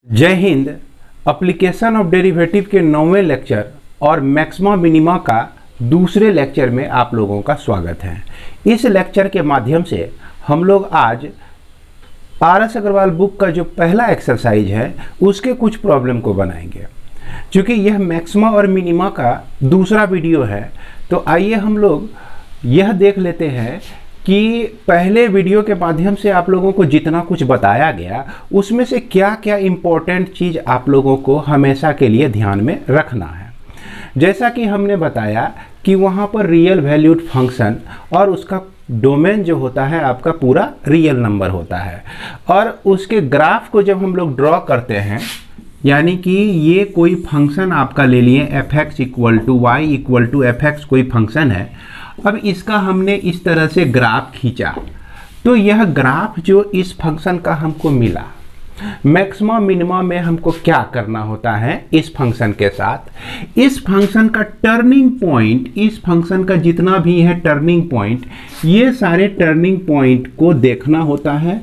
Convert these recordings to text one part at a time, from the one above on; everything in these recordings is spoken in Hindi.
जय हिंद। एप्लीकेशन ऑफ डेरिवेटिव के 9वें लेक्चर और मैक्सिमा मिनिमा का दूसरे लेक्चर में आप लोगों का स्वागत है। इस लेक्चर के माध्यम से हम लोग आज आर.एस. अग्रवाल बुक का जो पहला एक्सरसाइज है उसके कुछ प्रॉब्लम को बनाएंगे। क्योंकि यह मैक्सिमा और मिनिमा का दूसरा वीडियो है, तो आइए हम लोग यह देख लेते हैं कि पहले वीडियो के माध्यम से आप लोगों को जितना कुछ बताया गया उसमें से क्या क्या इम्पोर्टेंट चीज़ आप लोगों को हमेशा के लिए ध्यान में रखना है। जैसा कि हमने बताया कि वहाँ पर रियल वैल्यूड फंक्शन और उसका डोमेन जो होता है आपका पूरा रियल नंबर होता है, और उसके ग्राफ को जब हम लोग ड्रॉ करते हैं, यानी कि ये कोई फंक्शन आपका ले लिए f(x) = y = f(x) कोई फंक्शन है। अब इसका हमने इस तरह से ग्राफ खींचा, तो यह ग्राफ जो इस फंक्शन का हमको मिला, मैक्सिमा मिनिमा में हमको क्या करना होता है इस फंक्शन के साथ, इस फंक्शन का टर्निंग पॉइंट, इस फंक्शन का जितना भी है टर्निंग पॉइंट, ये सारे टर्निंग पॉइंट को देखना होता है,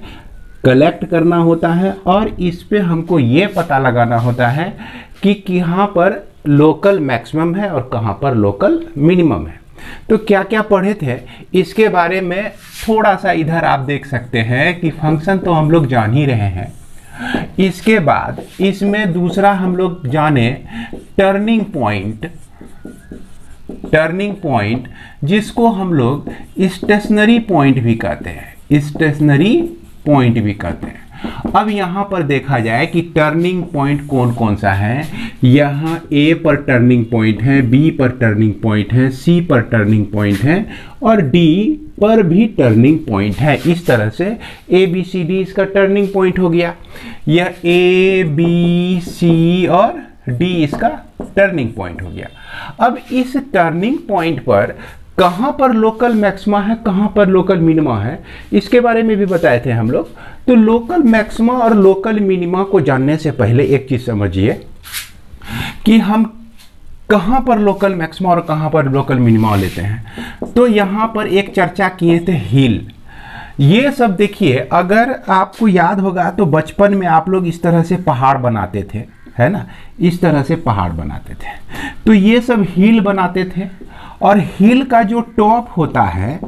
कलेक्ट करना होता है, और इस पे हमको ये पता लगाना होता है कि कहाँ पर लोकल मैक्सिमम है और कहाँ पर लोकल मिनिमम है। तो क्या क्या पढ़े थे इसके बारे में थोड़ा सा इधर आप देख सकते हैं कि फंक्शन तो हम लोग जान ही रहे हैं। इसके बाद इसमें दूसरा हम लोग जाने टर्निंग पॉइंट, जिसको हम लोग स्टेशनरी पॉइंट भी कहते हैं, स्टेशनरी पॉइंट भी कहते हैं। अब यहाँ पर देखा जाए कि टर्निंग पॉइंट कौन कौन सा है। यहाँ A पर टर्निंग पॉइंट है, B पर टर्निंग पॉइंट है, C पर टर्निंग पॉइंट है और D पर भी टर्निंग पॉइंट है। इस तरह से A B C D इसका टर्निंग पॉइंट हो गया। यह A B C और D इसका टर्निंग पॉइंट हो गया। अब इस टर्निंग पॉइंट पर कहाँ पर लोकल मैक्सिमा है, कहाँ पर लोकल मिनिमा है, इसके बारे में भी बताए थे हम लोग। तो लोकल मैक्सिमा और लोकल मिनिमा को जानने से पहले एक चीज़ समझिए कि हम कहाँ पर लोकल मैक्सिमा और कहाँ पर लोकल मिनिमा लेते हैं। तो यहाँ पर एक चर्चा किए थे हिल। ये सब देखिए, अगर आपको याद होगा तो बचपन में आप लोग इस तरह से पहाड़ बनाते थे, है ना, इस तरह से पहाड़ बनाते थे। तो ये सब हिल बनाते थे, और हिल का जो टॉप होता है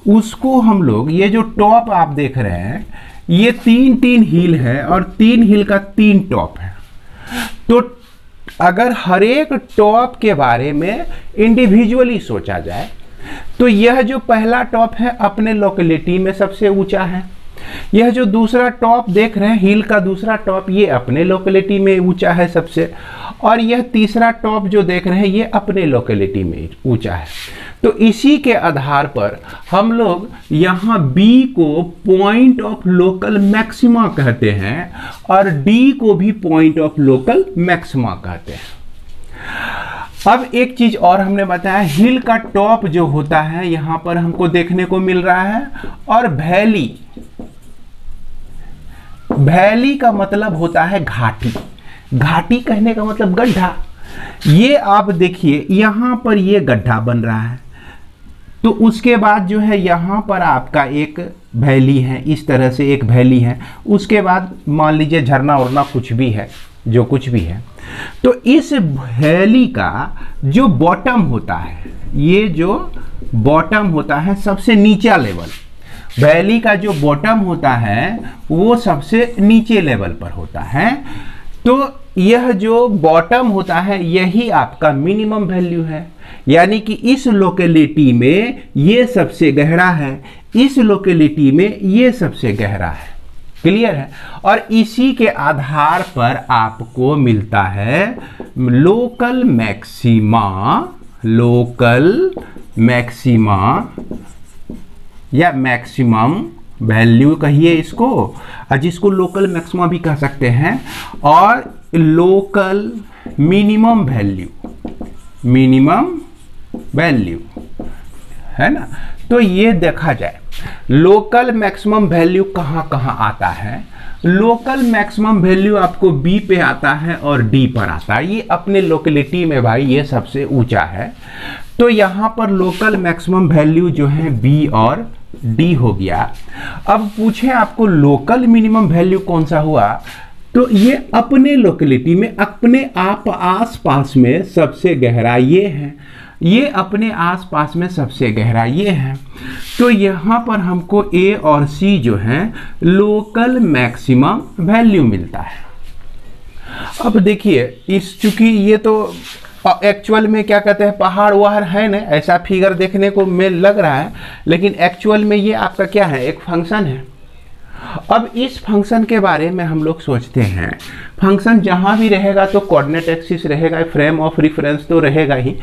उसको हम लोग, ये जो टॉप आप देख रहे हैं, ये तीन हिल है और 3 हिल का 3 टॉप है। तो अगर हर एक टॉप के बारे में इंडिविजुअली सोचा जाए तो यह जो पहला टॉप है अपने लोकेलिटी में सबसे ऊंचा है। यह जो दूसरा टॉप देख रहे हैं, हिल का दूसरा टॉप, ये अपने लोकेलिटी में ऊंचा है सबसे, और यह तीसरा टॉप जो देख रहे हैं ये अपने लोकेलिटी में ऊंचा है। तो इसी के आधार पर हम लोग यहाँ B को पॉइंट ऑफ लोकल मैक्सिमा कहते हैं और D को भी पॉइंट ऑफ लोकल मैक्सिमा कहते हैं। अब एक चीज और हमने बताया, हिल का टॉप जो होता है यहाँ पर हमको देखने को मिल रहा है, और वैली का मतलब होता है घाटी। घाटी कहने का मतलब गड्ढा। ये आप देखिए यहाँ पर ये गड्ढा बन रहा है, तो उसके बाद जो है यहाँ पर आपका एक वैली है, इस तरह से एक वैली है। उसके बाद मान लीजिए झरना उरना कुछ भी है, जो कुछ भी है। तो इस वैली का जो बॉटम होता है, ये जो बॉटम होता है सबसे नीचा लेवल, वैली का जो बॉटम होता है वो सबसे नीचे लेवल पर होता है। तो यह जो बॉटम होता है यही आपका मिनिमम वैल्यू है, यानी कि इस लोकेलिटी में ये सबसे गहरा है, इस लोकेलिटी में ये सबसे गहरा है। क्लियर है? और इसी के आधार पर आपको मिलता है लोकल मैक्सिमा या मैक्सिमम वैल्यू कहिए इसको, और जिसको लोकल मैक्सिमा भी कह सकते हैं, और लोकल मिनिमम वैल्यू है ना। तो ये देखा जाए लोकल मैक्सिमम वैल्यू कहाँ कहाँ आता है। लोकल मैक्सिमम वैल्यू आपको B पे आता है और D पर आता है। ये अपने लोकेलिटी में भाई ये सबसे ऊंचा है, तो यहाँ पर लोकल मैक्सिमम वैल्यू जो है B और D हो गया। अब पूछे आपको लोकल मिनिमम वैल्यू कौन सा हुआ, तो ये अपने लोकेलिटी में अपने आप आसपास में सबसे गहरा ये है, ये अपने आसपास में सबसे गहरा ये है। तो यहाँ पर हमको ए और सी जो है लोकल मैक्सिमम वैल्यू मिलता है। अब देखिए इस चूंकि ये तो एक्चुअल में क्या कहते हैं पहाड़ वहाड़ है ना, ऐसा फिगर देखने को में लग रहा है, लेकिन एक्चुअल में ये आपका क्या है, एक फंक्शन है। अब इस फंक्शन के बारे में हम लोग सोचते हैं, फंक्शन जहां भी रहेगा तो कोऑर्डिनेट एक्सिस रहेगा, फ्रेम ऑफ रेफरेंस तो रहेगा ही।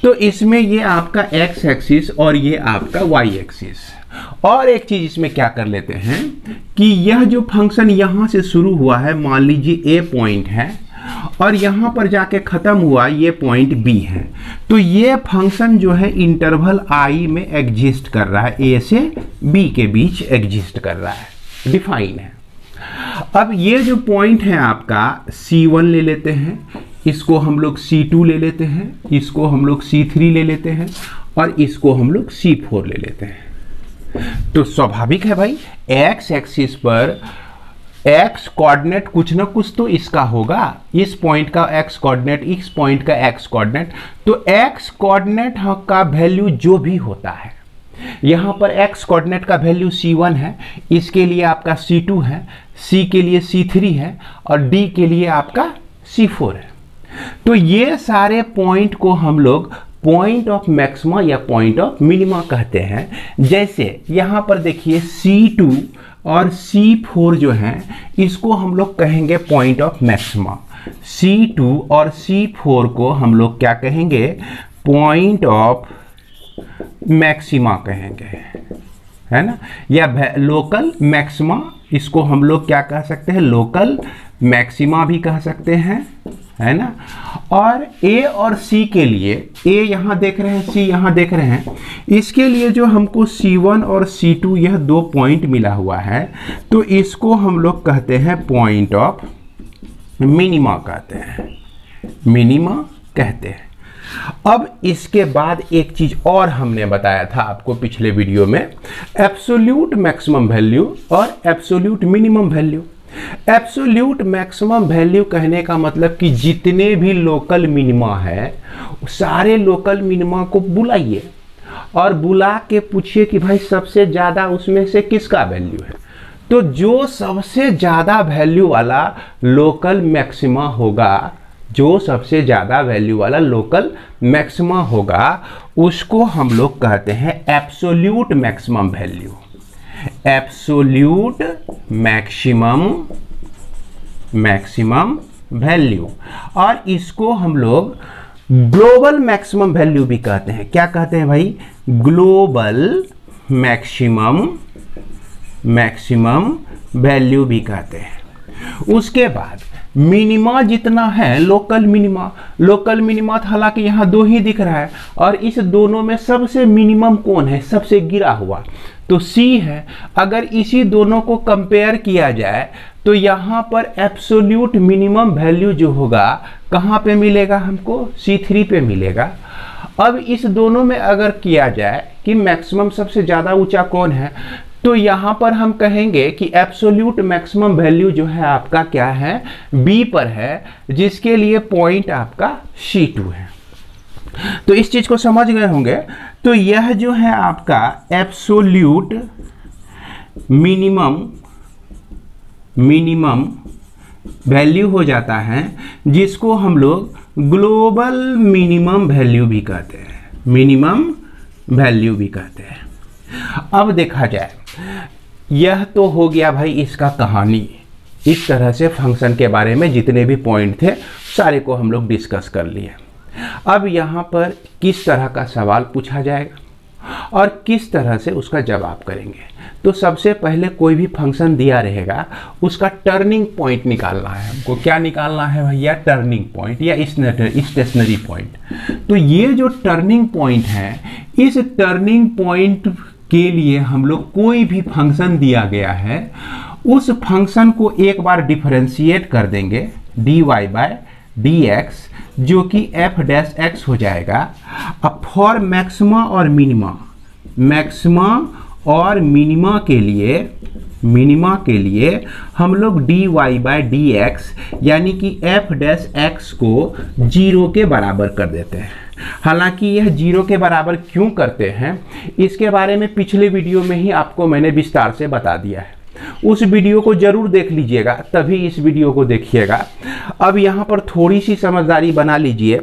तो इसमें ये आपका एक्स एक्सिस और ये आपका वाई एक्सिस। और एक चीज इसमें क्या कर लेते हैं कि यह जो फंक्शन यहां से शुरू हुआ है, मान लीजिए ए पॉइंट है और यहां पर जाके खत्म हुआ ये पॉइंट बी है, तो ये फंक्शन जो है इंटरवल आई में एग्जिस्ट कर रहा है, ए से बी के बीच एग्जिस्ट कर रहा है, डिफाइन है। अब ये जो पॉइंट है आपका C1 ले लेते हैं, इसको हम लोग C2 ले लेते हैं, इसको हम लोग C3 ले लेते हैं और इसको हम लोग C4 ले लेते हैं। तो स्वाभाविक है भाई एक्स एक्सिस पर एक्स कोऑर्डिनेट कुछ ना कुछ तो इसका होगा, इस पॉइंट का एक्स कोऑर्डिनेट, इस पॉइंट का एक्स कोऑर्डिनेट। तो एक्स कोऑर्डिनेट का वैल्यू जो भी होता है, यहाँ पर x कोऑर्डिनेट का वैल्यू C1 है, इसके लिए आपका C2 है, C के लिए C3 है और D के लिए आपका C4 है। तो ये सारे पॉइंट को हम लोग पॉइंट ऑफ मैक्सिमा या पॉइंट ऑफ मिनिमा कहते हैं। जैसे यहाँ पर देखिए C2 और C4 जो हैं इसको हम लोग कहेंगे पॉइंट ऑफ मैक्सिमा, C2 और C4 को हम लोग क्या कहेंगे, पॉइंट ऑफ मैक्सिमा कहेंगे, है ना, या लोकल मैक्सिमा, इसको हम लोग क्या कह सकते हैं, लोकल मैक्सिमा भी कह सकते हैं, है ना। और ए और सी के लिए, ए यहाँ देख रहे हैं, सी यहाँ देख रहे हैं, इसके लिए जो हमको C1 और C2 यह दो पॉइंट मिला हुआ है, तो इसको हम लोग कहते हैं पॉइंट ऑफ मिनिमा कहते हैं, मिनिमा कहते हैं। अब इसके बाद एक चीज और हमने बताया था आपको पिछले वीडियो में, एब्सोल्यूट मैक्सिमम वैल्यू और absolute minimum value. Absolute maximum value कहने का मतलब कि जितने भी लोकल मिनिमा है सारे लोकल मिनिमा को बुलाइए और बुला के पूछिए कि भाई सबसे ज़्यादा उसमें से किसका वैल्यू है। तो जो सबसे ज़्यादा वैल्यू वाला लोकल मैक्सिमा होगा, जो सबसे ज़्यादा वैल्यू वाला लोकल मैक्सिमा होगा उसको हम लोग कहते हैं absolute maximum value, absolute maximum value. और इसको हम लोग ग्लोबल मैक्सिमम वैल्यू भी कहते हैं। क्या कहते हैं भाई, ग्लोबल मैक्सिमम वैल्यू भी कहते हैं। उसके बाद मिनिमा जितना है, लोकल मिनिमा हालांकि यहाँ दो ही दिख रहा है और इस दोनों में सबसे मिनिमम कौन है, सबसे गिरा हुआ तो C है। अगर इसी दोनों को कंपेयर किया जाए तो यहाँ पर एब्सोल्यूट मिनिमम वैल्यू जो होगा कहाँ पे मिलेगा, हमको C3 पे मिलेगा। अब इस दोनों में अगर किया जाए कि मैक्सिमम सबसे ज़्यादा ऊंचा कौन है, तो यहाँ पर हम कहेंगे कि एब्सोल्यूट मैक्सिमम वैल्यू जो है आपका क्या है, B पर है, जिसके लिए पॉइंट आपका C2 है। तो इस चीज को समझ गए होंगे। तो यह जो है आपका एब्सोल्यूट मिनिमम वैल्यू हो जाता है, जिसको हम लोग ग्लोबल मिनिमम वैल्यू भी कहते हैं, मिनिमम वैल्यू भी कहते हैं। अब देखा जाए, यह तो हो गया भाई इसका कहानी। इस तरह से फंक्शन के बारे में जितने भी पॉइंट थे सारे को हम लोग डिस्कस कर लिए। अब यहाँ पर किस तरह का सवाल पूछा जाएगा और किस तरह से उसका जवाब करेंगे। तो सबसे पहले कोई भी फंक्शन दिया रहेगा उसका टर्निंग पॉइंट निकालना है हमको। क्या निकालना है भैया, टर्निंग पॉइंट या स्टेशनरी पॉइंट। तो ये जो टर्निंग पॉइंट है, इस टर्निंग पॉइंट के लिए हम लोग कोई भी फंक्शन दिया गया है उस फंक्शन को एक बार डिफरेंशिएट कर देंगे dy बाय dx, जो कि f डैश x हो जाएगा। अब फॉर मैक्सिमा और और मिनिमा के लिए हम लोग dy बाई डी एक्स यानी कि f डैश x को 0 के बराबर कर देते हैं। हालांकि यह 0 के बराबर क्यों करते हैं इसके बारे में पिछले वीडियो में ही आपको मैंने विस्तार से बता दिया है, उस वीडियो को जरूर देख लीजिएगा, तभी इस वीडियो को देखिएगा। अब यहाँ पर थोड़ी सी समझदारी बना लीजिए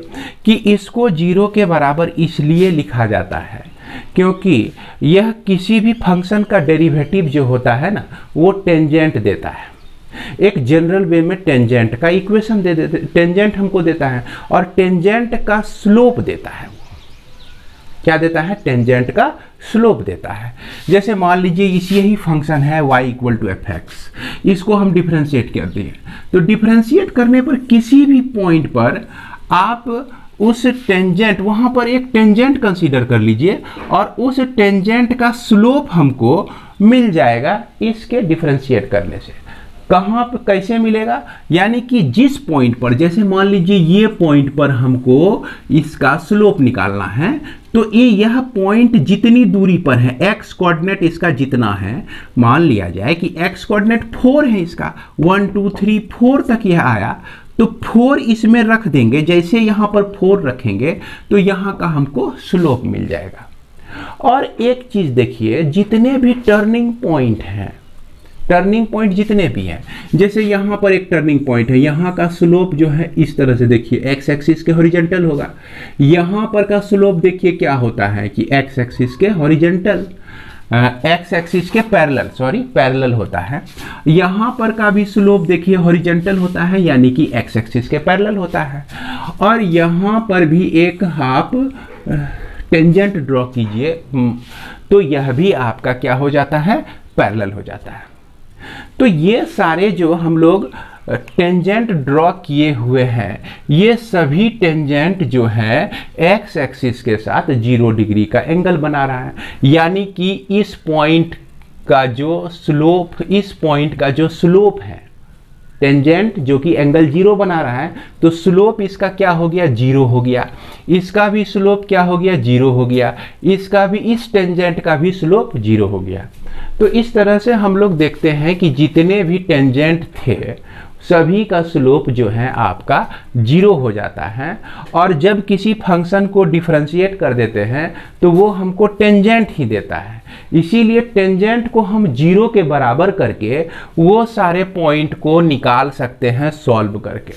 कि इसको 0 के बराबर इसलिए लिखा जाता है क्योंकि यह किसी भी फंक्शन का डेरिवेटिव जो होता है ना वो टेंजेंट देता है। एक जनरल वे में टेंजेंट का इक्वेशन दे देते, टेंजेंट हमको देता है और टेंजेंट का स्लोप देता है। क्या देता है? टेंजेंट का स्लोप देता है। जैसे मान लीजिए यही फंक्शन है y equal to F X, इसको हम डिफरेंशिएट कर दिए, तो डिफरेंशिएट करने पर किसी भी पॉइंट पर आप उस टेंजेंट, वहां पर एक टेंजेंट कंसीडर कर लीजिए और उस टेंजेंट का स्लोप हमको मिल जाएगा इसके डिफरेंशिएट करने से। कहाँ पर कैसे मिलेगा? यानी कि जिस पॉइंट पर, जैसे मान लीजिए ये पॉइंट पर हमको इसका स्लोप निकालना है, तो यह पॉइंट जितनी दूरी पर है, x कोऑर्डिनेट इसका जितना है, मान लिया जाए कि x कोऑर्डिनेट 4 है इसका, 1 2 3 4 तक यह आया, तो 4 इसमें रख देंगे। जैसे यहाँ पर 4 रखेंगे तो यहाँ का हमको स्लोप मिल जाएगा। और एक चीज देखिए, जितने भी टर्निंग पॉइंट हैं, टर्निंग पॉइंट जितने भी हैं, जैसे यहाँ पर एक टर्निंग पॉइंट है, यहाँ का स्लोप जो है इस तरह से देखिए एक्स एक्सिस के हॉरिजॉन्टल होगा। यहाँ पर का स्लोप देखिए क्या होता है कि एक्स एक्सिस के हॉरिजॉन्टल, एक्स एक्सिस के पैरेलल होता है। यहाँ पर का भी स्लोप देखिए हॉरिजॉन्टल होता है, यानी कि एक्स एक्सिस के पैरेलल होता है। और यहाँ पर भी एक आप टेंजेंट ड्रॉ कीजिए तो यह भी आपका क्या हो जाता है? पैरेलल हो जाता है। तो ये सारे जो हम लोग टेंजेंट ड्रॉ किए हुए हैं, ये सभी टेंजेंट जो है एक्स एक्सिस के साथ 0 डिग्री का एंगल बना रहा है। यानी कि इस पॉइंट का जो स्लोप है, टेंजेंट जो कि एंगल 0 बना रहा है, तो स्लोप इसका क्या हो गया? 0 हो गया। इसका भी स्लोप क्या हो गया? 0 हो गया। इसका भी, इस टेंजेंट का भी स्लोप 0 हो गया। तो इस तरह से हम लोग देखते हैं कि जितने भी टेंजेंट थे सभी का स्लोप जो है आपका 0 हो जाता है। और जब किसी फंक्शन को डिफरेंशिएट कर देते हैं तो वो हमको टेंजेंट ही देता है, इसीलिए टेंजेंट को हम 0 के बराबर करके वो सारे पॉइंट को निकाल सकते हैं सॉल्व करके।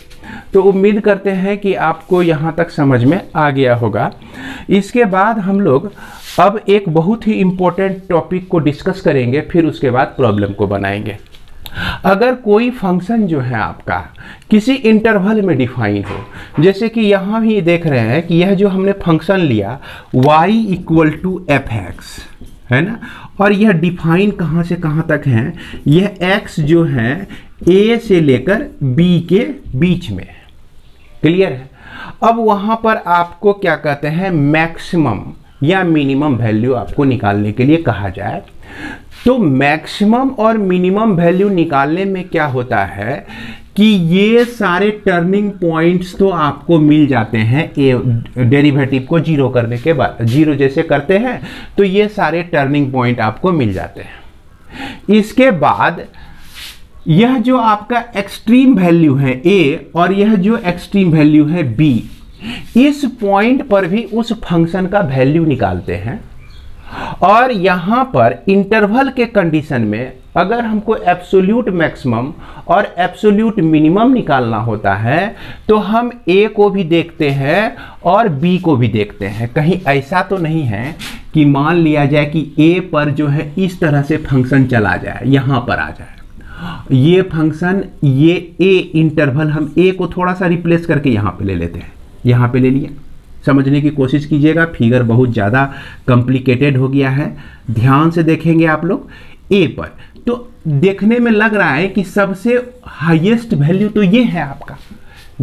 तो उम्मीद करते हैं कि आपको यहाँ तक समझ में आ गया होगा। इसके बाद हम लोग अब एक बहुत ही इम्पोर्टेंट टॉपिक को डिस्कस करेंगे, फिर उसके बाद प्रॉब्लम को बनाएंगे। अगर कोई फंक्शन जो है आपका किसी इंटरवल में डिफाइन हो, जैसे कि यहाँ भी देख रहे हैं कि यह जो हमने फंक्शन लिया y equal to F X है ना, और यह डिफाइन कहाँ से कहाँ तक है? यह x जो है a से लेकर b के बीच में, क्लियर है। अब वहाँ पर आपको क्या कहते हैं? मैक्सिमम या मिनिमम वैल्यू आपको निकालने के लिए कहा जाए, तो मैक्सिमम और मिनिमम वैल्यू निकालने में क्या होता है कि ये सारे टर्निंग पॉइंट्स तो आपको मिल जाते हैं डेरिवेटिव को 0 करने के बाद। 0 जैसे करते हैं तो ये सारे टर्निंग पॉइंट आपको मिल जाते हैं। इसके बाद यह जो आपका एक्सट्रीम वैल्यू है a और यह जो एक्सट्रीम वैल्यू है b, इस पॉइंट पर भी उस फंक्शन का वैल्यू निकालते हैं। और यहां पर इंटरवल के कंडीशन में अगर हमको एब्सोल्यूट मैक्सिमम और एब्सोल्यूट मिनिमम निकालना होता है तो हम a को भी देखते हैं और b को भी देखते हैं। कहीं ऐसा तो नहीं है कि मान लिया जाए कि a पर जो है इस तरह से फंक्शन चला जाए, यहां पर आ जाए ये फंक्शन, ये a इंटरवल, हम a को थोड़ा सा रिप्लेस करके यहां पे ले लेते हैं, यहां पे ले लिए। समझने की कोशिश कीजिएगा, फिगर बहुत ज़्यादा कॉम्प्लिकेटेड हो गया है, ध्यान से देखेंगे आप लोग। a पर तो देखने में लग रहा है कि सबसे हाईएस्ट वैल्यू तो ये है आपका,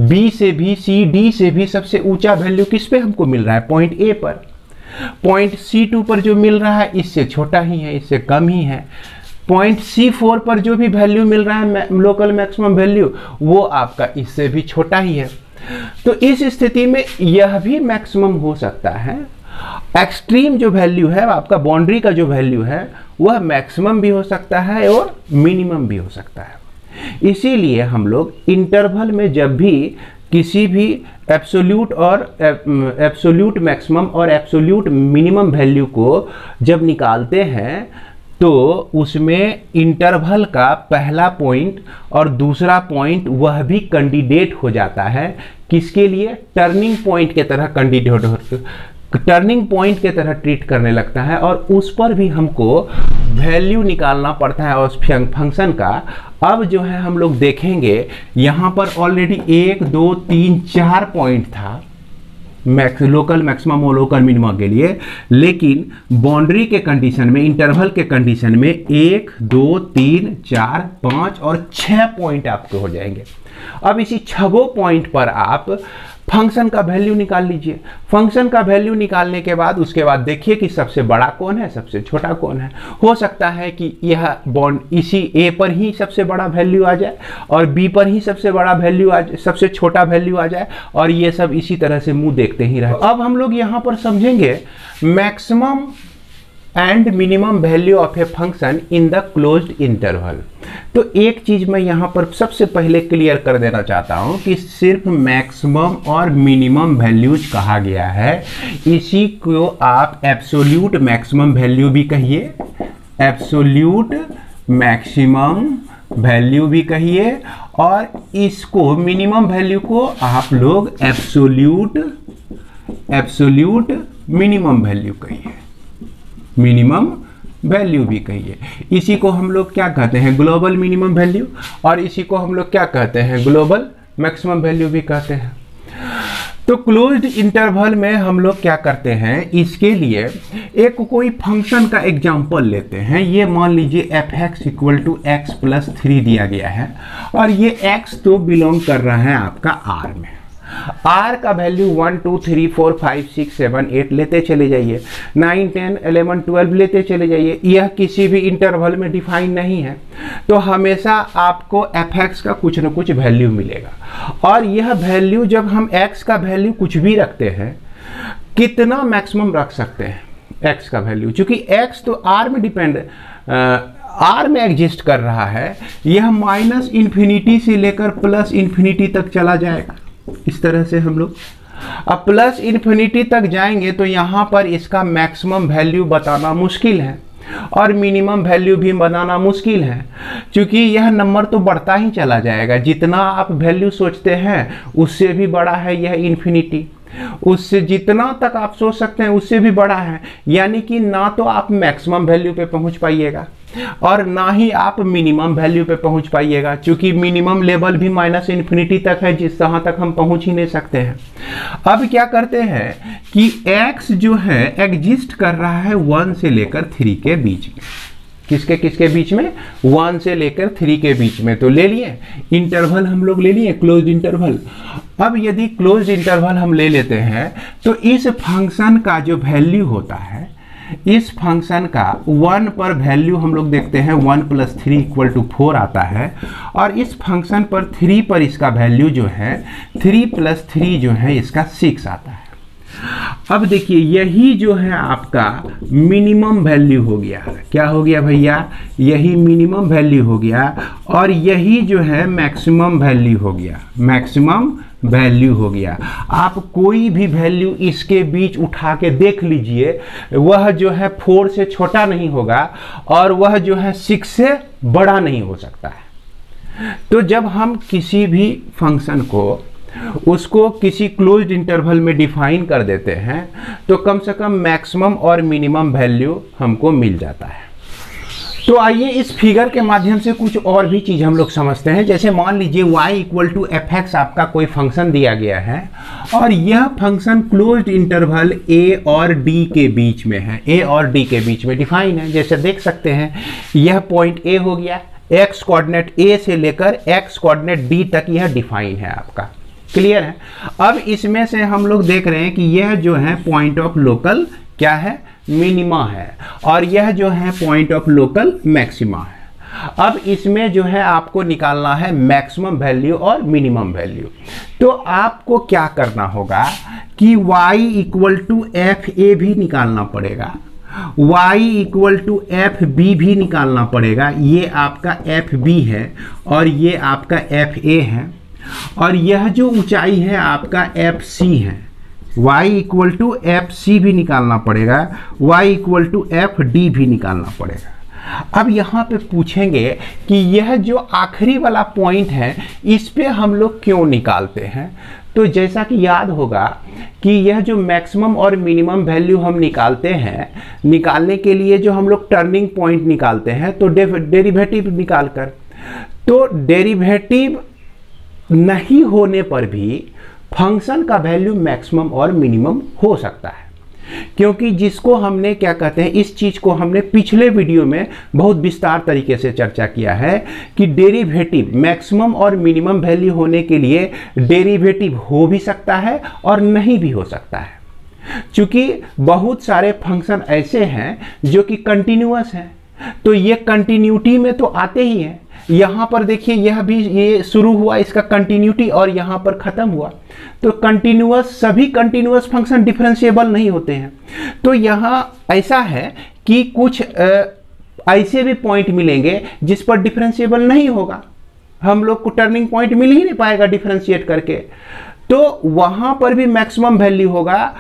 b से भी, c d से भी सबसे ऊंचा वैल्यू किस पे हमको मिल रहा है? पॉइंट a पर। पॉइंट c2 पर जो मिल रहा है इससे छोटा ही है, इससे कम ही है। पॉइंट C4 पर जो भी वैल्यू मिल रहा है लोकल मैक्सिमम वैल्यू, वो आपका इससे भी छोटा ही है। तो इस स्थिति में यह भी मैक्सिमम हो सकता है एक्सट्रीम जो वैल्यू है आपका बाउंड्री का जो वैल्यू है वह मैक्सिमम भी हो सकता है और मिनिमम भी हो सकता है। इसीलिए हम लोग इंटरवल में जब भी किसी भी एब्सोल्यूट और एब्सोल्यूट मैक्सिमम और एब्सोल्यूट मिनिमम वैल्यू को जब निकालते हैं तो उसमें इंटरवल का पहला पॉइंट और दूसरा पॉइंट वह भी कैंडिडेट हो जाता है किसके लिए, टर्निंग पॉइंट के तरह कैंडिडेट, टर्निंग पॉइंट के तरह ट्रीट करने लगता है और उस पर भी हमको वैल्यू निकालना पड़ता है उस फंक्शन का। अब जो है हम लोग देखेंगे यहाँ पर ऑलरेडी 1 2 3 4 पॉइंट था लोकल मैक्सिमम और लोकल मिनिमम के लिए, लेकिन बाउंड्री के कंडीशन में, इंटरवल के कंडीशन में 1 2 3 4 5 और 6 पॉइंट आपके हो जाएंगे। अब इसी 6 पॉइंट पर आप फंक्शन का वैल्यू निकाल लीजिए। फंक्शन का वैल्यू निकालने के बाद उसके बाद देखिए कि सबसे बड़ा कौन है, सबसे छोटा कौन है। हो सकता है कि यह बॉन्ड इसी ए पर ही सबसे बड़ा वैल्यू आ जाए और बी पर ही सबसे बड़ा वैल्यू आ जाए, सबसे छोटा वैल्यू आ जाए और ये सब इसी तरह से मुंह देखते ही रहे। अब हम लोग यहाँ पर समझेंगे maximum and minimum value of a function in the closed interval. तो एक चीज मैं यहाँ पर सबसे पहले क्लियर कर देना चाहता हूँ कि सिर्फ मैक्सिमम और मिनिमम वैल्यूज कहा गया है, इसी को आप एब्सोल्यूट मैक्सिमम वैल्यू भी कहिए, एब्सोल्यूट मैक्सिमम वैल्यू भी कहिए और इसको मिनिमम वैल्यू को आप लोग एब्सोल्यूट मिनिमम वैल्यू कहिए, मिनिमम वैल्यू भी कहिए। इसी को हम लोग क्या कहते हैं, ग्लोबल मिनिमम वैल्यू, और इसी को हम लोग क्या कहते हैं, ग्लोबल मैक्सिमम वैल्यू भी कहते हैं। तो क्लोज्ड इंटरवल में हम लोग क्या करते हैं, इसके लिए एक कोई फंक्शन का एग्जांपल लेते हैं। ये मान लीजिए f(x = x + 3) दिया गया है और ये x तो बिलोंग कर रहा है आपका r में। r का वैल्यू 1 2 3 4 5 6 7 8 लेते चले जाइए, 9 10 11 12 लेते चले जाइए। यह किसी भी इंटरवल में डिफाइन नहीं है, तो हमेशा आपको fx का कुछ न कुछ वैल्यू मिलेगा और यह वैल्यू जब हम x का वैल्यू कुछ भी रखते हैं, कितना मैक्सिमम रख सकते हैं x का वैल्यू, क्योंकि x तो r में डिपेंड r में एग्जिस्ट कर रहा है, यह -∞ से लेकर +∞ तक चला जाएगा। इस तरह से हम लोग अब +∞ तक जाएंगे तो यहाँ पर इसका मैक्सिमम वैल्यू बताना मुश्किल है और मिनिमम वैल्यू भी बनाना मुश्किल है, क्योंकि यह नंबर तो बढ़ता ही चला जाएगा। जितना आप वैल्यू सोचते हैं उससे भी बड़ा है यह इन्फिनिटी, उससे जितना तक आप सोच सकते हैं उससे भी बड़ा है। यानी कि ना तो आप मैक्सिमम वैल्यू पे पहुंच पाइएगा और ना ही आप मिनिमम वैल्यू पे पहुंच पाइएगा, क्योंकि मिनिमम लेवल भी -∞ तक है, जिस जहाँ तक हम पहुंच ही नहीं सकते हैं। अब क्या करते हैं कि x जो है एग्जिस्ट कर रहा है 1 से लेकर 3 के बीच में। किसके किसके बीच में, 1 से लेकर 3 के बीच में। तो ले लिए इंटरवल, हम लोग ले लिए क्लोज्ड इंटरवल। अब यदि क्लोज्ड इंटरवल हम ले लेते हैं तो इस फंक्शन का जो वैल्यू होता है, इस फंक्शन का 1 पर वैल्यू हम लोग देखते हैं 1 + 3 = 4 आता है और इस फंक्शन पर 3 पर इसका वैल्यू जो है 3 + 3 जो है इसका 6 आता है। अब देखिए यही जो है आपका मिनिमम वैल्यू हो गया। क्या हो गया भैया, यही मिनिमम वैल्यू हो गया और यही जो है मैक्सिमम वैल्यू हो गया, मैक्सिमम वैल्यू हो गया। आप कोई भी वैल्यू इसके बीच उठा के देख लीजिए, वह जो है 4 से छोटा नहीं होगा और वह जो है 6 से बड़ा नहीं हो सकता है। तो जब हम किसी भी फंक्शन को उसको किसी क्लोज्ड इंटरवल में डिफाइन कर देते हैं तो कम से कम मैक्सिमम और मिनिमम वैल्यू हमको मिल जाता है। तो आइए इस फिगर के माध्यम से कुछ और भी चीज़ हम लोग समझते हैं। जैसे मान लीजिए y = f(x) आपका कोई फंक्शन दिया गया है और यह फंक्शन क्लोज्ड इंटरवल a और d के बीच में है, a और d के बीच में डिफाइन है। जैसे देख सकते हैं यह पॉइंट a हो गया, x कोऑर्डिनेट a से लेकर x कोऑर्डिनेट d तक यह डिफाइन है आपका। क्लियर है। अब इसमें से हम लोग देख रहे हैं कि यह जो है पॉइंट ऑफ लोकल क्या है, मिनिमा है और यह जो है पॉइंट ऑफ लोकल मैक्सिमा है। अब इसमें जो है आपको निकालना है मैक्सिमम वैल्यू और मिनिमम वैल्यू। तो आपको क्या करना होगा कि y equal to F A भी निकालना पड़ेगा, y equal to F B भी निकालना पड़ेगा। ये आपका एफ बी है और ये आपका एफ ए है, और यह जो ऊंचाई है आपका एफ सी है। y equal to F C भी निकालना पड़ेगा, y equal to F D भी निकालना पड़ेगा। अब यहाँ पे पूछेंगे कि यह जो आखिरी वाला पॉइंट है इस पे हम लोग क्यों निकालते हैं। तो जैसा कि याद होगा कि यह जो मैक्सिमम और मिनिमम वैल्यू हम निकालते हैं, निकालने के लिए जो हम लोग टर्निंग पॉइंट निकालते हैं तो डेरिवेटिव निकाल कर, तो डेरिवेटिव नहीं होने पर भी फंक्शन का वैल्यू मैक्सिमम और मिनिमम हो सकता है। क्योंकि जिसको हमने क्या कहते हैं, इस चीज को हमने पिछले वीडियो में बहुत विस्तार तरीके से चर्चा किया है कि डेरिवेटिव मैक्सिमम और मिनिमम वैल्यू होने के लिए डेरिवेटिव हो भी सकता है और नहीं भी हो सकता है। क्योंकि बहुत सारे फंक्शन ऐसे हैं जो कि कंटिन्यूअस हैं, तो ये कंटिन्यूटी में तो आते ही हैं। यहाँ पर देखिए यह भी ये शुरू हुआ इसका कंटिन्यूटी और यहाँ पर ख़त्म हुआ, तो कंटिन्यूअस सभी कंटिन्यूअस फंक्शन डिफरेंशिएबल नहीं होते हैं। तो यहाँ ऐसा है कि कुछ ऐसे भी पॉइंट मिलेंगे जिस पर डिफरेंशिएबल नहीं होगा, हम लोग को टर्निंग पॉइंट मिल ही नहीं पाएगा डिफरेंशिएट करके, तो वहाँ पर भी मैक्सिमम वैल्यू होगा।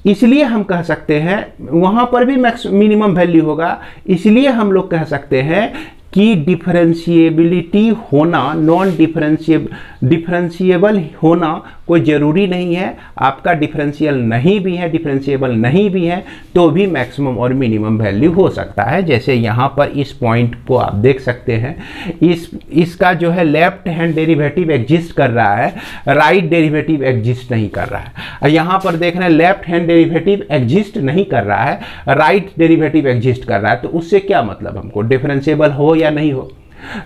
इसलिए हम कह सकते हैं वहाँ पर भी मिनिमम वैल्यू होगा, इसलिए हम लोग कह सकते हैं कि डिफरेंशिएबिलिटी होना, नॉन डिफरेंशिएबल होना कोई ज़रूरी नहीं है। आपका डिफरेंशियल नहीं भी है, डिफरेंशिएबल नहीं भी है, तो भी मैक्सिमम और मिनिमम वैल्यू हो सकता है। जैसे यहाँ पर इस पॉइंट को आप देख सकते हैं, इसका जो है लेफ्ट हैंड डेरिवेटिव एग्जिस्ट कर रहा है, राइट डेरिवेटिव एग्जिस्ट नहीं कर रहा है। और यहाँ पर देख रहे हैं लेफ्ट हैंड डेरिवेटिव एग्जिस्ट नहीं कर रहा है, राइट डेरिवेटिव एग्जिस्ट कर रहा है। तो उससे क्या मतलब, हमको डिफरेंशिएबल हो या नहीं हो,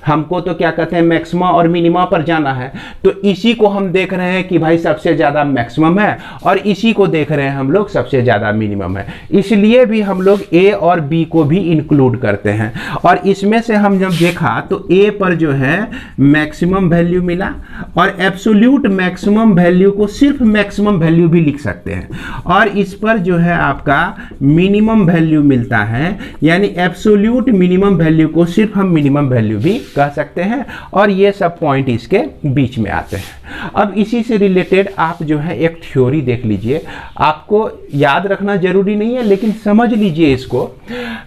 हमको तो क्या कहते हैं मैक्सिमा और मिनिमा पर जाना है। तो इसी को हम देख रहे हैं कि भाई सबसे ज़्यादा मैक्सिमम है और इसी को देख रहे हैं हम लोग सबसे ज़्यादा मिनिमम है, इसलिए भी हम लोग ए और बी को भी इंक्लूड करते हैं। और इसमें से हम जब देखा तो ए पर जो है मैक्सिमम वैल्यू मिला, और एब्सोल्यूट मैक्सिमम वैल्यू को सिर्फ मैक्सिमम वैल्यू भी लिख सकते हैं, और इस पर जो है आपका मिनिमम वैल्यू मिलता है, यानी एब्सोल्यूट मिनिमम वैल्यू को सिर्फ हम मिनिमम वैल्यू भी कह सकते हैं। और ये सब पॉइंट इसके बीच में आते हैं। अब इसी से रिलेटेड आप जो है एक थ्योरी देख लीजिए, आपको याद रखना जरूरी नहीं है लेकिन समझ लीजिए इसको।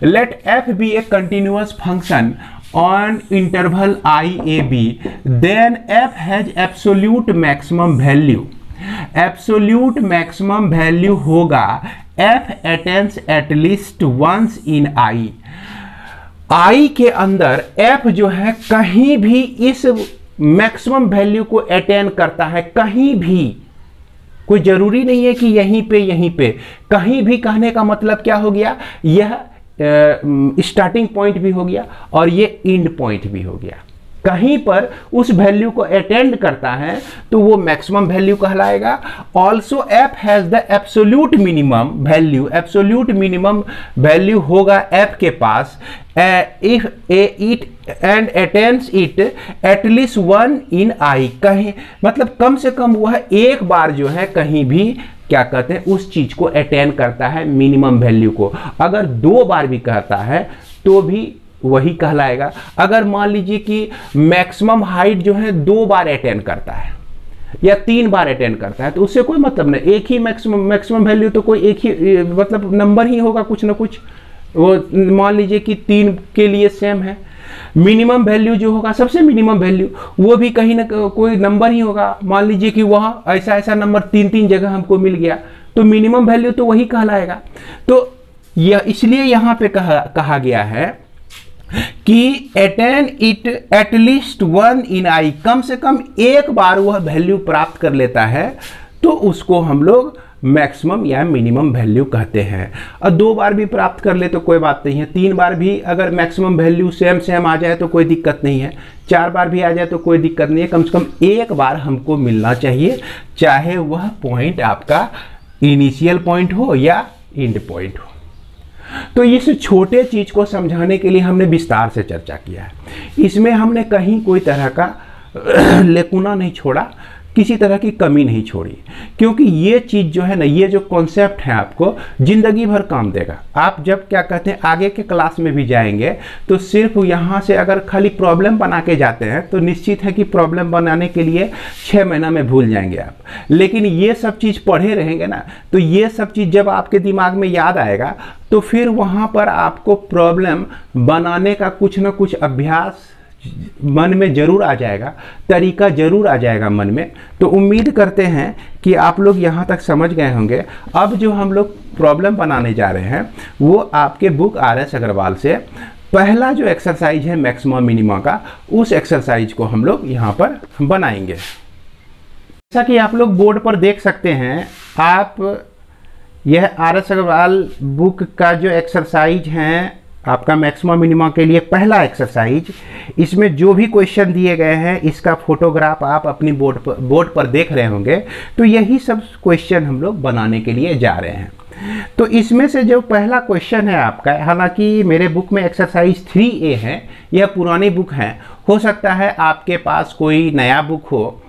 Let F B a continuous function on interval I A B, then F has absolute maximum value. Absolute maximum value होगा F attains at least once in I. I के अंदर एफ जो है कहीं भी इस मैक्सिमम वैल्यू को अटेन करता है, कहीं भी, कोई जरूरी नहीं है कि यहीं पे कहीं भी। कहने का मतलब क्या हो गया, यह स्टार्टिंग पॉइंट भी हो गया और ये एंड पॉइंट भी हो गया। कहीं पर उस वैल्यू को अटेंड करता है तो वो मैक्सिमम वैल्यू कहलाएगा। Also F has the absolute minimum value, absolute minimum value होगा एफ के पास if it and attains it at least one in I. कहीं मतलब कम से कम वह एक बार जो है कहीं भी क्या कहते हैं उस चीज को अटेन करता है मिनिमम वैल्यू को। अगर दो बार भी कहता है तो भी वही कहलाएगा। अगर मान लीजिए कि मैक्सिमम हाइट जो है 2 बार अटेन करता है या 3 बार अटेन करता है तो उससे कोई मतलब नहीं, एक ही मैक्सिमम वैल्यू तो कोई एक ही मतलब नंबर ही होगा कुछ ना कुछ। वो मान लीजिए कि 3 के लिए सेम है, मिनिमम वैल्यू जो होगा सबसे मिनिमम वैल्यू वो भी कहीं ना कोई नंबर ही होगा। मान लीजिए कि वहाँ ऐसा नंबर 3 जगह हमको मिल गया तो मिनिमम वैल्यू तो वही कहलाएगा। तो यह इसलिए यहाँ पे कहा गया है कि attain it at least one in I, कम से कम एक बार वह वैल्यू प्राप्त कर लेता है तो उसको हम लोग मैक्सिमम या मिनिमम वैल्यू कहते हैं। और 2 बार भी प्राप्त कर ले तो कोई बात नहीं है, 3 बार भी अगर मैक्सिमम वैल्यू सेम आ जाए तो कोई दिक्कत नहीं है, 4 बार भी आ जाए तो कोई दिक्कत नहीं है। कम से कम एक बार हमको मिलना चाहिए, चाहे वह पॉइंट आपका इनिशियल पॉइंट हो या एंड पॉइंट हो। तो इस छोटे चीज़ को समझाने के लिए हमने विस्तार से चर्चा किया है। इसमें हमने कहीं कोई तरह का लेकुना नहीं छोड़ा, किसी तरह की कमी नहीं छोड़ी, क्योंकि ये चीज़ जो है ना, ये जो कॉन्सेप्ट है आपको ज़िंदगी भर काम देगा। आप जब क्या कहते हैं आगे के क्लास में भी जाएंगे तो सिर्फ यहाँ से अगर खाली प्रॉब्लम बना के जाते हैं तो निश्चित है कि प्रॉब्लम बनाने के लिए 6 महीना में भूल जाएंगे आप। लेकिन ये सब चीज़ पढ़े रहेंगे ना, तो ये सब चीज़ जब आपके दिमाग में याद आएगा तो फिर वहाँ पर आपको प्रॉब्लम बनाने का कुछ ना कुछ अभ्यास मन में जरूर आ जाएगा, तरीका जरूर आ जाएगा मन में। तो उम्मीद करते हैं कि आप लोग यहाँ तक समझ गए होंगे। अब जो हम लोग प्रॉब्लम बनाने जा रहे हैं वो आपके बुक RS अग्रवाल से पहला जो एक्सरसाइज है मैक्सिमा मिनिमा का, उस एक्सरसाइज को हम लोग यहाँ पर बनाएंगे। जैसा कि आप लोग बोर्ड पर देख सकते हैं, आप यह RS अग्रवाल बुक का जो एक्सरसाइज है आपका मैक्सिमा मिनिमा के लिए पहला एक्सरसाइज, इसमें जो भी क्वेश्चन दिए गए हैं इसका फोटोग्राफ आप अपनी बोर्ड पर देख रहे होंगे। तो यही सब क्वेश्चन हम लोग बनाने के लिए जा रहे हैं। तो इसमें से जो पहला क्वेश्चन है आपका, हालांकि मेरे बुक में एक्सरसाइज 3A है, यह पुरानी बुक है, हो सकता है आपके पास कोई नया बुक हो,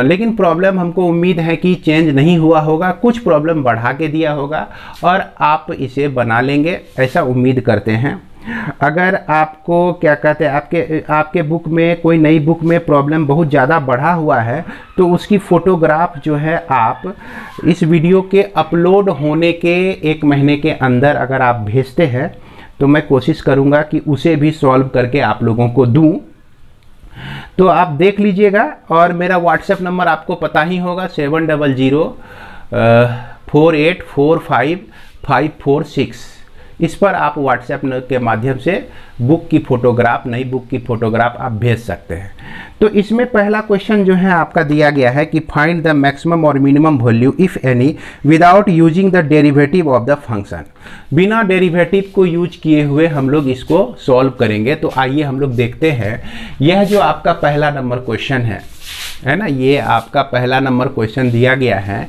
लेकिन प्रॉब्लम हमको उम्मीद है कि चेंज नहीं हुआ होगा, कुछ प्रॉब्लम बढ़ा के दिया होगा और आप इसे बना लेंगे, ऐसा उम्मीद करते हैं। अगर आपको क्या कहते हैं आपके बुक में कोई नई बुक में प्रॉब्लम बहुत ज़्यादा बढ़ा हुआ है तो उसकी फ़ोटोग्राफ जो है आप इस वीडियो के अपलोड होने के 1 महीने के अंदर अगर आप भेजते हैं तो मैं कोशिश करूँगा कि उसे भी सॉल्व करके आप लोगों को दूँ। तो आप देख लीजिएगा और मेरा व्हाट्सएप नंबर आपको पता ही होगा 70048455546। इस पर आप व्हाट्सएप के माध्यम से बुक की फ़ोटोग्राफ, नई बुक की फ़ोटोग्राफ आप भेज सकते हैं। तो इसमें पहला क्वेश्चन जो है आपका दिया गया है कि फाइंड द मैक्सिमम और minimum value if any without using the derivative of the function. बिना डेरिवेटिव को यूज किए हुए हम लोग इसको सॉल्व करेंगे। तो आइए हम लोग देखते हैं। यह जो आपका पहला नंबर क्वेश्चन है ना, ये आपका पहला नंबर क्वेश्चन दिया गया है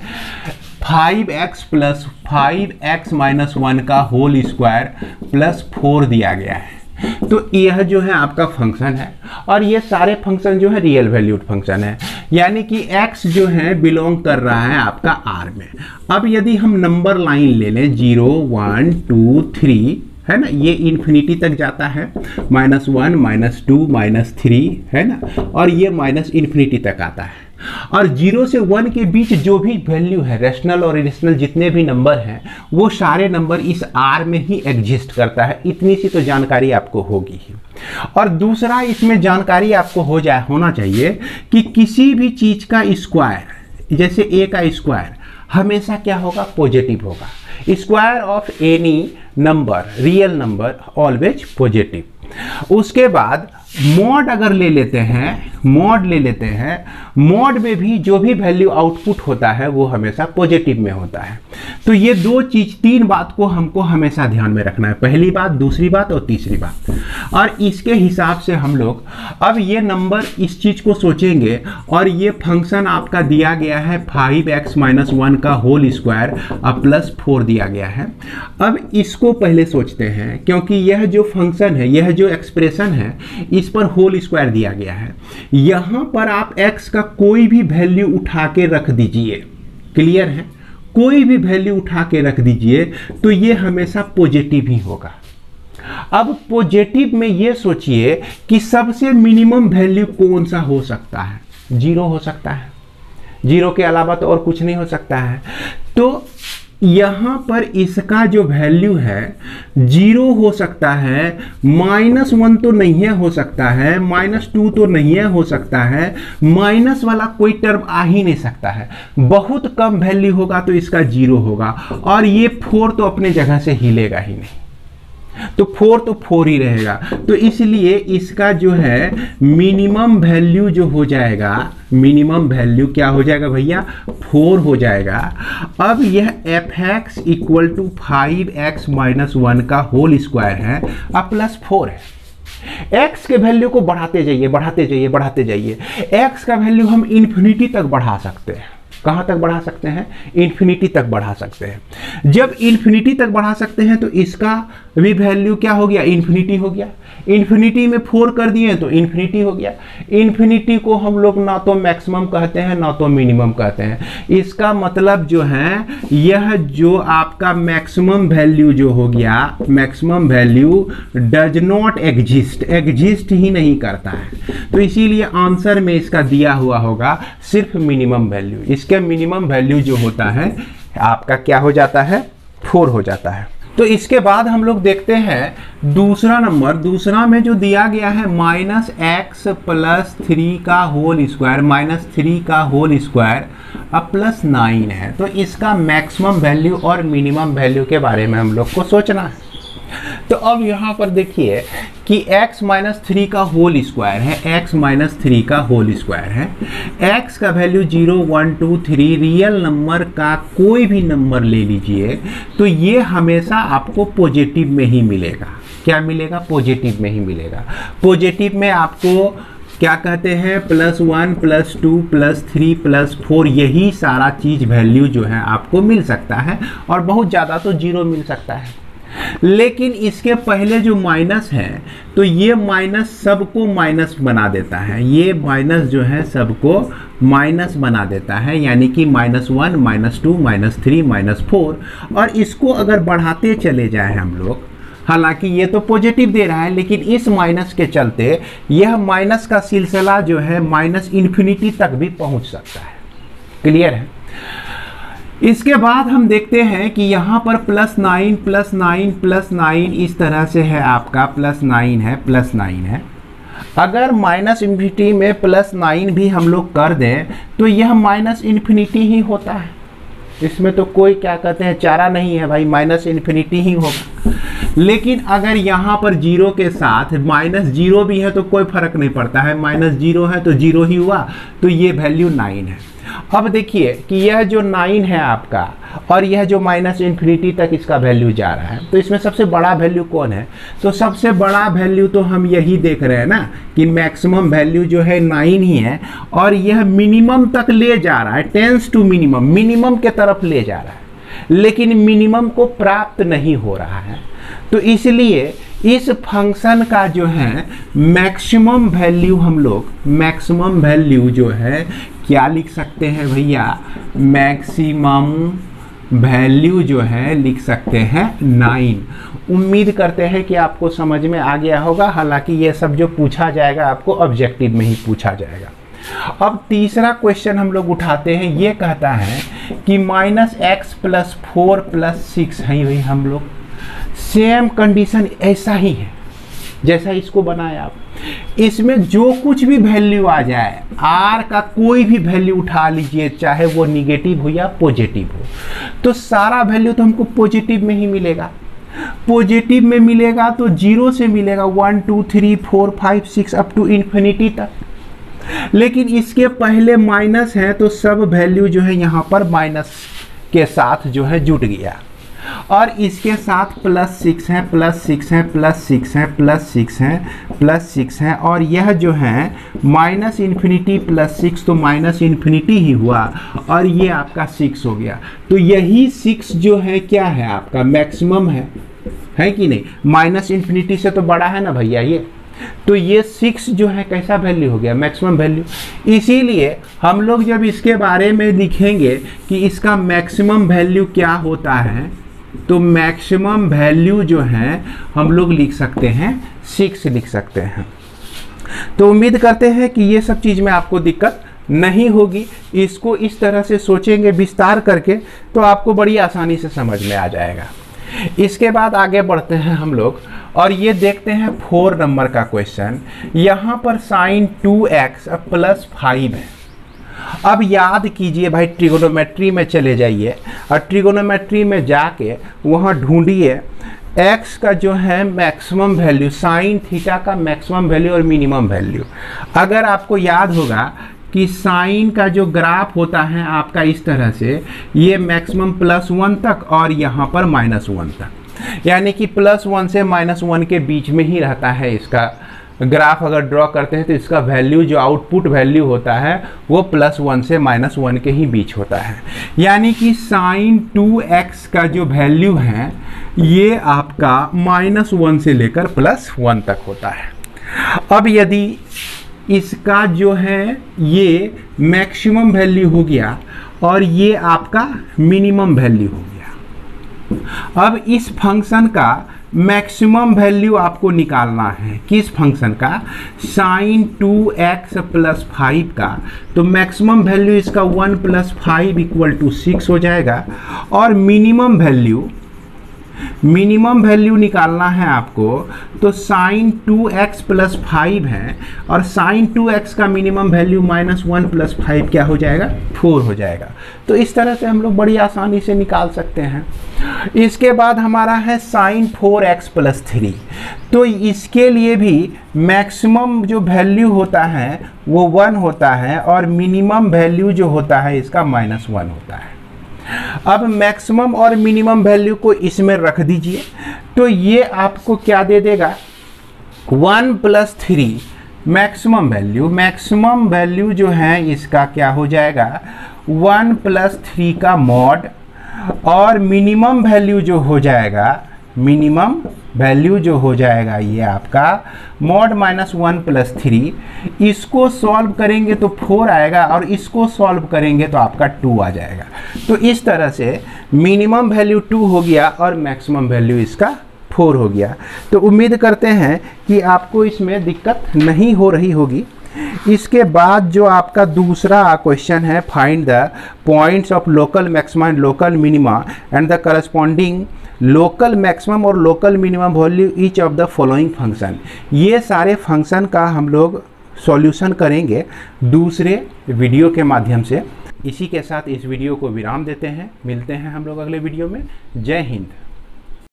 5x + 5x - 1 का होल स्क्वायर प्लस 4 दिया गया है। तो यह जो है आपका फंक्शन है और ये सारे फंक्शन जो है रियल वैल्यूड फंक्शन है, यानी कि x जो है बिलोंग कर रहा है आपका r में। अब यदि हम नंबर लाइन ले लें 0 1 2 3 है ना, ये इन्फिनिटी तक जाता है, -1 -2 -3 है ना, और ये -इन्फिनिटी तक आता है। और 0 से 1 के बीच जो भी वैल्यू है, रैशनल और इरेशनल जितने भी नंबर हैं, वो सारे नंबर इस R में ही एग्जिस्ट करता है। इतनी सी तो जानकारी आपको होगी ही। और दूसरा इसमें जानकारी आपको होना चाहिए कि किसी भी चीज़ का स्क्वायर, जैसे A का स्क्वायर हमेशा क्या होगा, पॉजिटिव होगा। Square of any number, real number, always positive. उसके बाद मॉड अगर ले लेते हैं, मॉड में भी जो भी वैल्यू आउटपुट होता है वो हमेशा पॉजिटिव में होता है। तो ये 3 बात को हमको हमेशा ध्यान में रखना है, पहली बात, दूसरी बात और तीसरी बात। और इसके हिसाब से हम लोग अब ये नंबर इस चीज़ को सोचेंगे और ये फंक्शन आपका दिया गया है 5x - 1 का होल स्क्वायर अब +4 दिया गया है। अब इसको पहले सोचते हैं, क्योंकि यह जो फंक्शन है, यह जो एक्सप्रेशन है, इस पर होल स्क्वायर दिया गया है। यहाँ पर आप x का कोई भी वैल्यू उठा के रख दीजिए, क्लियर है, कोई भी वैल्यू उठा के रख दीजिए तो ये हमेशा पॉजिटिव ही होगा। अब पॉजिटिव में ये सोचिए कि सबसे मिनिमम वैल्यू कौन सा हो सकता है, 0 हो सकता है, 0 के अलावा तो और कुछ नहीं हो सकता है। तो यहाँ पर इसका जो वैल्यू है 0 हो सकता है, -1 तो नहीं हो सकता है, -2 तो नहीं हो सकता है, माइनस वाला कोई टर्म आ ही नहीं सकता है। बहुत कम वैल्यू होगा तो इसका 0 होगा और ये 4 तो अपने जगह से हिलेगा ही नहीं, तो 4 तो 4 ही रहेगा। तो इसलिए इसका जो है मिनिमम वैल्यू जो हो जाएगा, मिनिमम वैल्यू क्या हो जाएगा भैया, 4 हो जाएगा। अब यह fx = 5x - 1 का होल स्क्वायर है अब +4 है। x के वैल्यू को बढ़ाते जाइए, बढ़ाते जाइए, बढ़ाते जाइए। x का वैल्यू हम इन्फिनिटी तक बढ़ा सकते हैं, कहाँ तक बढ़ा सकते हैं, इन्फिनिटी तक बढ़ा सकते हैं। जब इन्फिनिटी तक बढ़ा सकते हैं तो इसका भी वैल्यू क्या हो गया, इन्फिनिटी हो गया। इन्फिनिटी में 4 कर दिए तो इन्फिनिटी हो गया। इन्फिनिटी को हम लोग ना तो मैक्सिमम कहते हैं ना तो मिनिमम कहते हैं। इसका मतलब जो है यह जो आपका मैक्सिमम वैल्यू जो हो गया, maximum value does not exist ही नहीं करता है। तो इसीलिए आंसर में इसका दिया हुआ होगा सिर्फ मिनिमम वैल्यू। इसके मिनिमम वैल्यू जो होता है आपका क्या हो जाता है, 4 हो जाता है। तो इसके बाद हम लोग देखते हैं दूसरा नंबर। दूसरा में जो दिया गया है -x + 3 का होल स्क्वायर, -3 का होल स्क्वायर अब +9 है। तो इसका मैक्सिमम वैल्यू और मिनिमम वैल्यू के बारे में हम लोग को सोचना है। तो अब यहाँ पर देखिए कि x - 3 का होल स्क्वायर है, x - 3 का होल स्क्वायर है। x का वैल्यू 0 1 2 3 रियल नंबर का कोई भी नंबर ले लीजिए तो ये हमेशा आपको पॉजिटिव में ही मिलेगा। क्या मिलेगा, पॉजिटिव में ही मिलेगा। पॉजिटिव में आपको क्या कहते हैं, +1 +2 +3 +4 यही सारा चीज़ वैल्यू जो है आपको मिल सकता है, और बहुत ज़्यादा तो 0 मिल सकता है। लेकिन इसके पहले जो माइनस है तो ये माइनस सबको माइनस बना देता है, ये माइनस जो है सबको माइनस बना देता है, यानी कि -1 -2 -3 -4। और इसको अगर बढ़ाते चले जाएं हम लोग, हालांकि ये तो पॉजिटिव दे रहा है लेकिन इस माइनस के चलते यह माइनस का सिलसिला जो है -इन्फिनिटी तक भी पहुंच सकता है। क्लियर है। इसके बाद हम देखते हैं कि यहाँ पर +9 +9 +9 इस तरह से है, आपका +9 है +9 है। अगर -इन्फिनिटी में +9 भी हम लोग कर दें तो यह -इन्फिनिटी ही होता है। इसमें तो कोई क्या कहते हैं चारा नहीं है भाई, -इन्फिनिटी ही होगा। लेकिन अगर यहाँ पर 0 के साथ -0 भी है तो कोई फर्क नहीं पड़ता है, -0 है तो 0 ही हुआ, तो ये वैल्यू 9 है। अब देखिए कि यह जो 9 है आपका और यह जो -इन्फिनिटी तक इसका वैल्यू जा रहा है, तो इसमें सबसे बड़ा वैल्यू कौन है, तो सबसे बड़ा वैल्यू तो हम यही देख रहे हैं ना कि मैक्सिमम वैल्यू जो है 9 ही है, और यह मिनिमम तक ले जा रहा है, टेंस टू मिनिमम, मिनिमम के तरफ ले जा रहा है, लेकिन मिनिमम को प्राप्त नहीं हो रहा है। तो इसलिए इस फंक्शन का जो है मैक्सिमम वैल्यू हम लोग, मैक्सिमम वैल्यू जो है क्या लिख सकते हैं भैया, मैक्सिमम वैल्यू जो है लिख सकते हैं 9। उम्मीद करते हैं कि आपको समझ में आ गया होगा। हालांकि ये सब जो पूछा जाएगा आपको ऑब्जेक्टिव में ही पूछा जाएगा। अब तीसरा क्वेश्चन हम लोग उठाते हैं, ये कहता है कि -x + 4 + 6 है भाई, हम लोग सेम कंडीशन ऐसा ही है जैसा इसको बनाया आप। इसमें जो कुछ भी वैल्यू आ जाए, r का कोई भी वैल्यू उठा लीजिए, चाहे वो निगेटिव हो या पॉजिटिव हो, तो सारा वैल्यू तो हमको पॉजिटिव में ही मिलेगा। पॉजिटिव में मिलेगा तो 0 से मिलेगा 1 2 3 4 5 6 अप टू इन्फिनिटी तक। लेकिन इसके पहले माइनस है तो सब वैल्यू जो है यहाँ पर माइनस के साथ जो है जुट गया, और इसके साथ +6 है +6 है +6 है +6 है +6 है, और यह जो है -इन्फिनिटी +6 तो -इन्फिनिटी ही हुआ, और ये आपका 6 हो गया। तो यही 6 जो है क्या है आपका मैक्सिमम है कि नहीं, -इन्फिनिटी से तो बड़ा है ना भैया ये, तो ये 6 जो है कैसा वैल्यू हो गया, मैक्सिमम वैल्यू। इसीलिए हम लोग जब इसके बारे में लिखेंगे कि इसका मैक्सिमम वैल्यू क्या होता है, तो मैक्सिमम वैल्यू जो है हम लोग लिख सकते हैं 6 लिख सकते हैं। तो उम्मीद करते हैं कि ये सब चीज़ में आपको दिक्कत नहीं होगी। इसको इस तरह से सोचेंगे विस्तार करके तो आपको बड़ी आसानी से समझ में आ जाएगा। इसके बाद आगे बढ़ते हैं हम लोग, और ये देखते हैं 4 नंबर का क्वेश्चन। यहाँ पर sin 2x + 5 है। अब याद कीजिए भाई, ट्रिगोनोमेट्री में चले जाइए और ट्रिगोनोमेट्री में जाके वहाँ ढूंढिए x का जो है मैक्सिमम वैल्यू, साइन थीटा का मैक्सिमम वैल्यू और मिनिमम वैल्यू। अगर आपको याद होगा कि साइन का जो ग्राफ होता है आपका इस तरह से, ये मैक्सिमम +1 तक और यहाँ पर -1 तक, यानी कि +1 से -1 के बीच में ही रहता है इसका ग्राफ अगर ड्रॉ करते हैं तो इसका वैल्यू जो आउटपुट वैल्यू होता है वो +1 से -1 के ही बीच होता है। यानी कि sin 2x का जो वैल्यू है ये आपका -1 से लेकर +1 तक होता है। अब यदि इसका जो है ये मैक्सिमम वैल्यू हो गया और ये आपका मिनिमम वैल्यू हो गया, अब इस फंक्शन का मैक्सिमम वैल्यू आपको निकालना है। किस फंक्शन का? sin 2x + 5 का। तो मैक्सिमम वैल्यू इसका 1 + 5 = 6 हो जाएगा। और मिनिमम वैल्यू निकालना है आपको, तो sin 2x + 5 है और sin 2x का मिनिमम वैल्यू -1 + 5 क्या हो जाएगा? 4 हो जाएगा। तो इस तरह से हम लोग बड़ी आसानी से निकाल सकते हैं। इसके बाद हमारा है sin 4x + 3। तो इसके लिए भी मैक्सिमम जो वैल्यू होता है वो 1 होता है और मिनिमम वैल्यू जो होता है इसका -1 होता है। अब मैक्सिमम और मिनिमम वैल्यू को इसमें रख दीजिए, तो ये आपको क्या दे देगा? 1 + 3 मैक्सिमम वैल्यू जो है इसका क्या हो जाएगा? 1 + 3 का मॉड, और मिनिमम वैल्यू जो हो जाएगा ये आपका मॉड -1 + 3। इसको सॉल्व करेंगे तो 4 आएगा और इसको सॉल्व करेंगे तो आपका 2 आ जाएगा। तो इस तरह से मिनिमम वैल्यू 2 हो गया और मैक्सिमम वैल्यू इसका 4 हो गया। तो उम्मीद करते हैं कि आपको इसमें दिक्कत नहीं हो रही होगी। इसके बाद जो आपका दूसरा क्वेश्चन है, find the points of local maxima and local minima and the corresponding local maximum और local minimum value each of the following function. ये सारे फंक्शन का हम लोग सॉल्यूशन करेंगे दूसरे वीडियो के माध्यम से। इसी के साथ इस वीडियो को विराम देते हैं। मिलते हैं हम लोग अगले वीडियो में। जय हिंद।